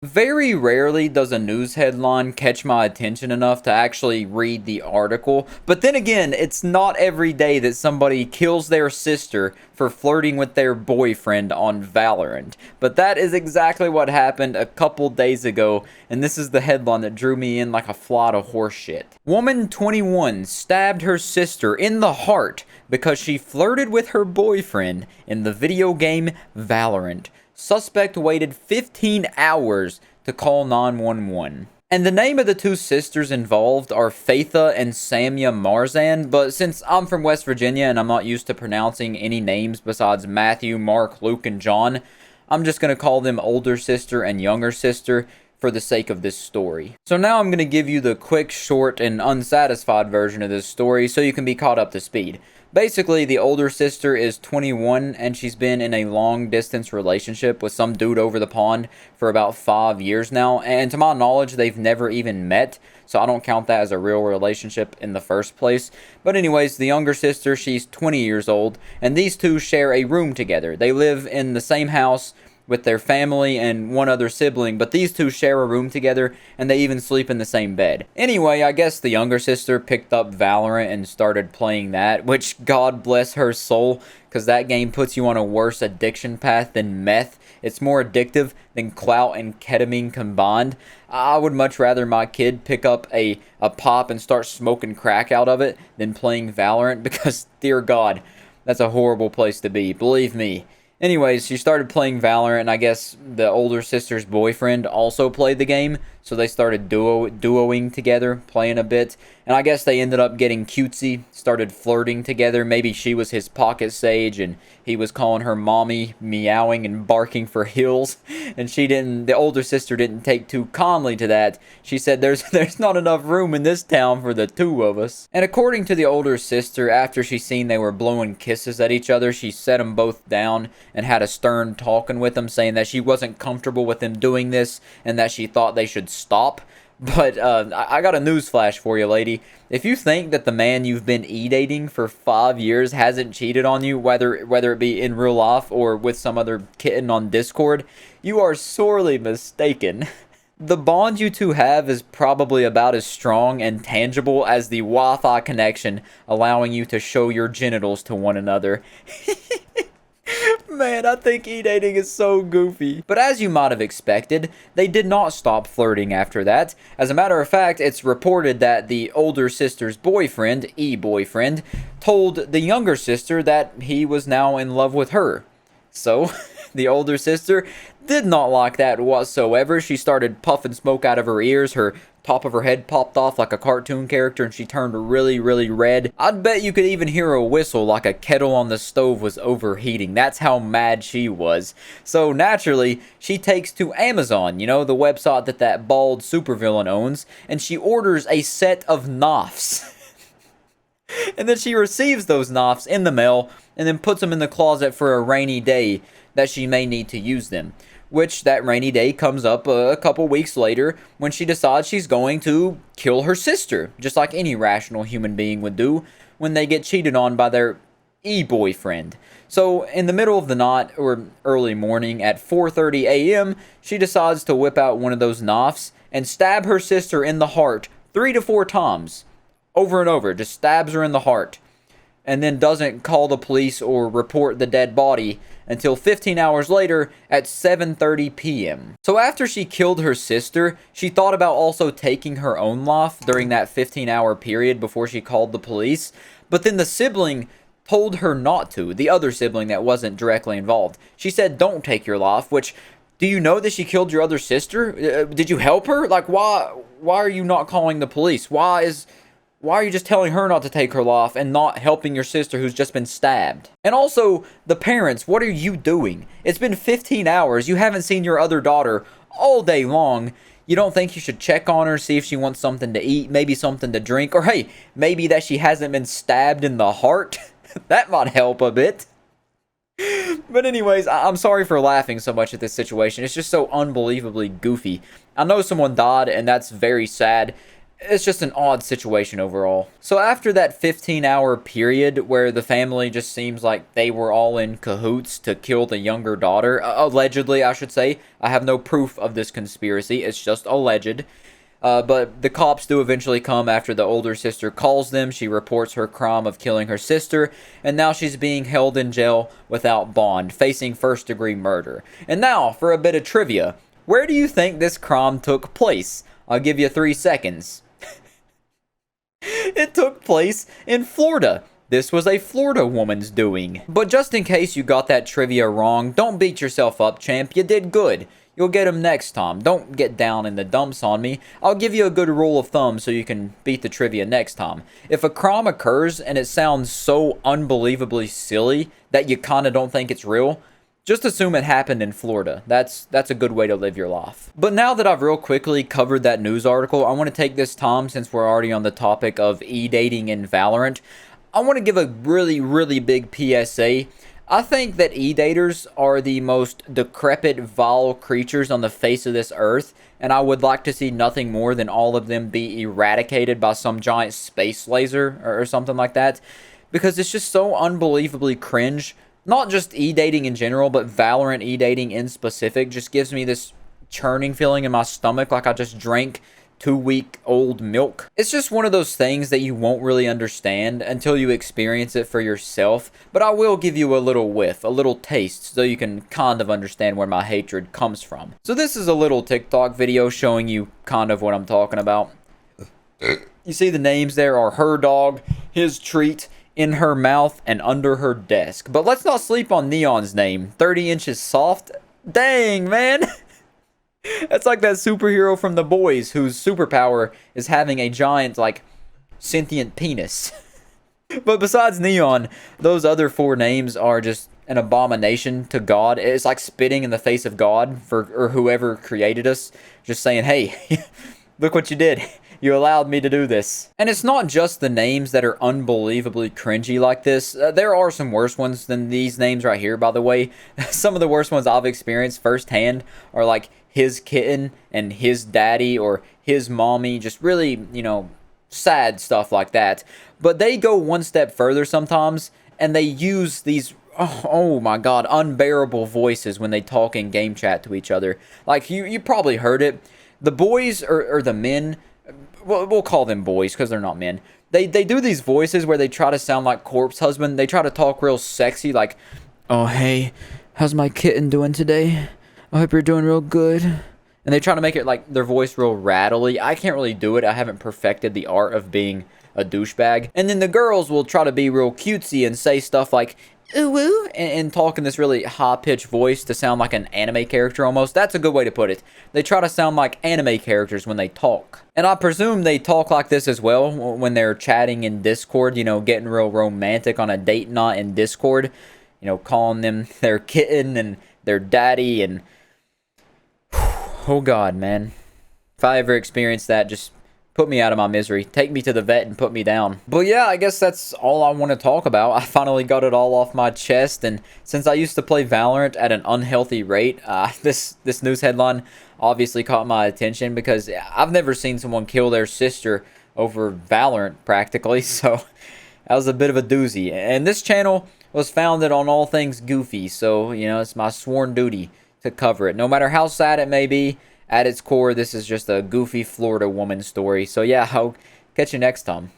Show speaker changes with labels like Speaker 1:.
Speaker 1: Very rarely does a news headline catch my attention enough to actually read the article, but then again, it's not every day that somebody kills their sister for flirting with their boyfriend on Valorant. But that is exactly what happened a couple days ago, and this is the headline that drew me in like a fly to horse shit. Woman 21 stabbed her sister in the heart because she flirted with her boyfriend in the video game Valorant. Suspect waited 15 hours to call 911. And the name of the two sisters involved are Faitha and Samia Marzan, but since I'm from West Virginia and I'm not used to pronouncing any names besides Matthew, Mark, Luke, and John, I'm just going to call them older sister and younger sister for the sake of this story. So now I'm going to give you the quick, short, and unsatisfied version of this story so you can be caught up to speed. Basically, the older sister is 21 and she's been in a long distance relationship with some dude over the pond for about 5 years now. And to my knowledge, they've never even met. So I don't count that as a real relationship in the first place. But anyways, the younger sister, she's 20 years old. And these two share a room together. They live in the same house with their family and one other sibling, but these two share a room together and they even sleep in the same bed. Anyway, I guess the younger sister picked up Valorant and started playing that, which God bless her soul, because that game puts you on a worse addiction path than meth. It's more addictive than clout and ketamine combined. I would much rather my kid pick up a pop and start smoking crack out of it than playing Valorant, because dear God, that's a horrible place to be, believe me. Anyways, she started playing Valorant, and I guess the older sister's boyfriend also played the game, so they started duoing together, playing a bit, and I guess they ended up getting cutesy, started flirting together. Maybe she was his pocket sage, and he was calling her mommy, meowing and barking for hills, and the older sister didn't take too kindly to that. She said, there's not enough room in this town for the two of us. And according to the older sister, after she seen they were blowing kisses at each other, she set them both down and had a stern talking with them, saying that she wasn't comfortable with them doing this and that she thought they should stop. But I got a newsflash for you, lady. If you think that the man you've been e-dating for 5 years hasn't cheated on you, whether it be in real life or with some other kitten on Discord, you are sorely mistaken. The bond you two have is probably about as strong and tangible as the Wi-Fi connection allowing you to show your genitals to one another. Man, I think e-dating is so goofy. But as you might have expected, they did not stop flirting after that. As a matter of fact, it's reported that the older sister's boyfriend, e-boyfriend, told the younger sister that he was now in love with her. So, the older sister did not like that whatsoever. She started puffing smoke out of her ears. Her top of her head popped off like a cartoon character and she turned really, really red. I'd bet you could even hear a whistle like a kettle on the stove was overheating. That's how mad she was. So naturally, she takes to Amazon, you know, the website that bald supervillain owns, and she orders a set of knives. And then she receives those knives in the mail and then puts them in the closet for a rainy day that she may need to use them. Which that rainy day comes up a couple weeks later when she decides she's going to kill her sister, just like any rational human being would do when they get cheated on by their e-boyfriend. So in the middle of the night or early morning at 4:30 a.m., she decides to whip out one of those knives and stab her sister in the heart 3 to 4 times. Over and over, just stabs her in the heart. And then doesn't call the police or report the dead body until 15 hours later at 7:30 p.m. So after she killed her sister, she thought about also taking her own life during that 15-hour period before she called the police. But then the sibling told her not to, the other sibling that wasn't directly involved. She said, "Don't take your life," which, do you know that she killed your other sister? Did you help her? Like, why are you not calling the police? Why are you just telling her not to take her life and not helping your sister who's just been stabbed? And also, the parents, what are you doing? It's been 15 hours. You haven't seen your other daughter all day long. You don't think you should check on her, see if she wants something to eat, maybe something to drink, or hey, maybe that she hasn't been stabbed in the heart? That might help a bit. But anyways, I'm sorry for laughing so much at this situation. It's just so unbelievably goofy. I know someone died, and that's very sad. It's just an odd situation overall. So after that 15-hour period where the family just seems like they were all in cahoots to kill the younger daughter, allegedly I should say, I have no proof of this conspiracy, it's just alleged. But the cops do eventually come after the older sister calls them. She reports her crime of killing her sister, and now she's being held in jail without bond, facing first-degree murder. And now, for a bit of trivia, where do you think this crime took place? I'll give you 3 seconds. It took place in Florida. This was a Florida woman's doing. But just in case you got that trivia wrong, don't beat yourself up, champ. You did good. You'll get them next time. Don't get down in the dumps on me. I'll give you a good rule of thumb so you can beat the trivia next time. If a crime occurs and it sounds so unbelievably silly that you kind of don't think it's real, just assume it happened in Florida. That's a good way to live your life. But now that I've real quickly covered that news article, I want to take this time, since we're already on the topic of e-dating in Valorant, I want to give a really, really big PSA. I think that e-daters are the most decrepit, vile creatures on the face of this earth, and I would like to see nothing more than all of them be eradicated by some giant space laser or something like that, because it's just so unbelievably cringe. Not just e-dating in general, but Valorant e-dating in specific just gives me this churning feeling in my stomach like I just drank 2-week-old milk. It's just one of those things that you won't really understand until you experience it for yourself, but I will give you a little whiff, a little taste, so you can kind of understand where my hatred comes from. So this is a little TikTok video showing you kind of what I'm talking about. You see the names there are Her Dog, His Treat, In Her Mouth, and Under Her Desk. But let's not sleep on Neon's name. 30 inches soft? Dang, man! That's like that superhero from The Boys whose superpower is having a giant, like, sentient penis. But besides Neon, those other 4 names are just an abomination to God. It's like spitting in the face of God or whoever created us. Just saying, hey, look what you did. You allowed me to do this. And it's not just the names that are unbelievably cringy like this. There are some worse ones than these names right here, by the way. Some of the worst ones I've experienced firsthand are like His Kitten and His Daddy or His Mommy. Just really, you know, sad stuff like that. But they go one step further sometimes, and they use these, oh my god, unbearable voices when they talk in game chat to each other. Like, you probably heard it. The boys, or the men, well, we'll call them boys because they're not men. They do these voices where they try to sound like Corpse Husband. They try to talk real sexy, like, oh, hey, how's my kitten doing today? I hope you're doing real good. And they try to make it like their voice real rattly. I can't really do it. I haven't perfected the art of being a douchebag. And then the girls will try to be real cutesy and say stuff like, ooh woo, and talk in this really high-pitched voice to sound like an anime character almost. That's a good way to put it. They try to sound like anime characters when they talk. And I presume they talk like this as well when they're chatting in Discord, you know, getting real romantic on a date night in Discord. You know, calling them their kitten and their daddy and... Oh god, man. If I ever experience that, just put me out of my misery. Take me to the vet and put me down. But yeah, I guess that's all I want to talk about. I finally got it all off my chest, and since I used to play Valorant at an unhealthy rate, this news headline obviously caught my attention because I've never seen someone kill their sister over Valorant practically, so that was a bit of a doozy. And this channel was founded on all things goofy, so, you know, it's my sworn duty to cover it. No matter how sad it may be, at its core, this is just a goofy Florida woman story. So yeah, I'll catch you next time.